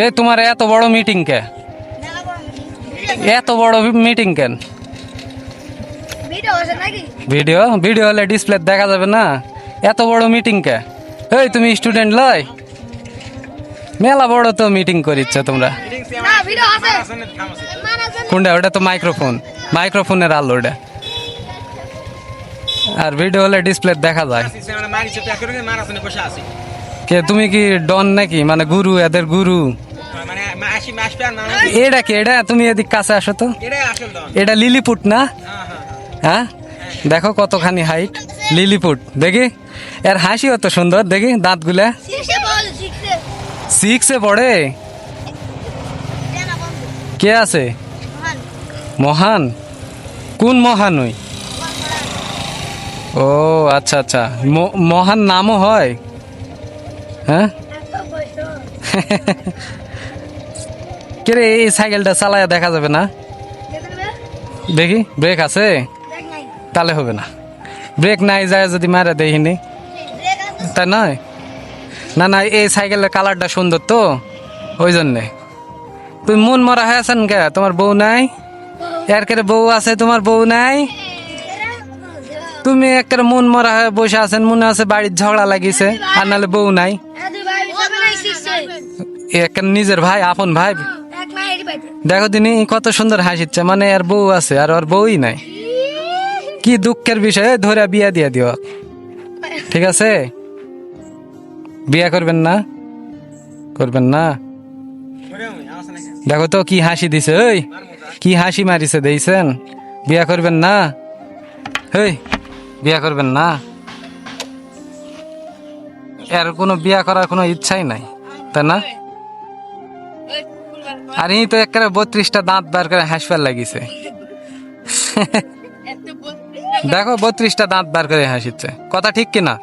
এই তোমার এত বড় মিটিং কে? এত বড় মিটিং কেন? ভিডিও ভিডিও হলে ডিসপ্লে দেখা যাবে না। এত বড় মিটিং কে? এই তুমি স্টুডেন্ট লয়, মেলা বড় তো মিটিং করিচ্ছ তোমরা। কোনটা? ওটা তো মাইক্রোফোন, মাইক্রোফোনের আলো ওটা। আর ভিডিও হলে ডিসপ্লে দেখা যায়। কে তুমি কি ডন নাকি, মানে গুরু, এদের গুরু? এটা কি? এটা তুমি এদিক কাছে আসো তো। এটা লিলিপুট না? হ্যাঁ, দেখো কতখানি হাইট। লিলিপুট দেখি, এর হাসি অত সুন্দর দেখি, দাঁতগুলা। 6-এ পড়ে? কে আছে? মহান? কোন মহান ওই? ও আচ্ছা আচ্ছা, মহান নামও হয়? হ্যাঁ। কে রে, এই সাইকেলটা চালায়া দেখা যাবে না? দেখি ব্রেক আছে? তাহলে হবে না। ব্রেক নাই যায় যদি মারা দেখিনি, তাই নয়? না না, এই সাইকেলের কালারটা সুন্দর তো, ওই জন্যে। তুমি মন মরা হয়ে আছেন কে? তোমার বউ নাই? এর করে বউ আছে, তোমার বউ নাই? তুমি একেবারে মন মরা হয়ে বসে আছেন, মনে আছে বাড়ির ঝগড়া লাগিছে, আর নাহলে বউ নাই। একেবারে নিজের ভাই, আপন ভাই। দেখো দিনি কত সুন্দর হাসিচ্ছে, মানে আর বউ আছে আর ওর বউই নাই। কি দুঃখের বিষয়। ধরে বিয়া দিয়া দিও, ঠিক আছে? বিয়া করবেন না? করবেন না? দেখো তো কি হাসি দিছে, ওই কি হাসি মারিছে দেখছেন? বিয়া করবেন না? হেই, বিয়া করবেন না? এর কোনো বিয়া করার কোনো ইচ্ছাই নাই, তাই না? আর ই তো একেবারে 32টা দাঁত বার করে হাসপার লাগিছে। দেখো 32টা দাঁত বার করে হাসিচ্ছে, কথা ঠিক কিনা?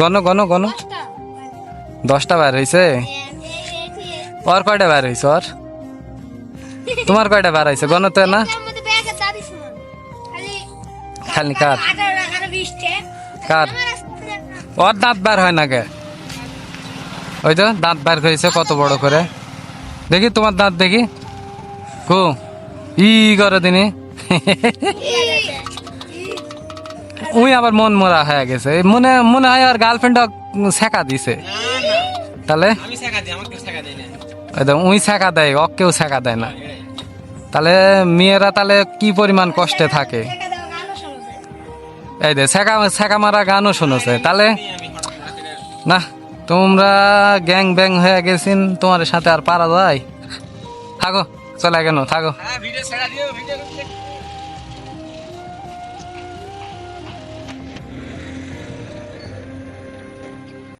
গণ গণ গণ, 10টা বার হয়েছে। ওর কয়টা বার হয়েছে? ওর, তোমার কয়টা বার হয়েছে? গণ তো না খালি। কার কার? ওর দাঁত বার হয় না কে? ওই তো দাঁত বার করেছে কত বড় করে, দেখি তোমার দাঁত দেখি। কো ই করে দিনে। উই আবার মন মরা হয়ে গেছে, মনে মনে হয় আর গার্লফ্রেন্ড শেখা দিছে। তাহলে উই শেখা দেয়, কেউ শেখা দেয় না। তাহলে মেয়েরা তাহলে কি পরিমাণ কষ্টে থাকে। এই দে শেখা শেখা মারা গানও শুনেছে। তাহলে না, তোমরা গ্যাং ব্যাং হয়ে গেছিন, তোমার সাথে আর পারা যায়? থাকো, চলে কেন থাকো।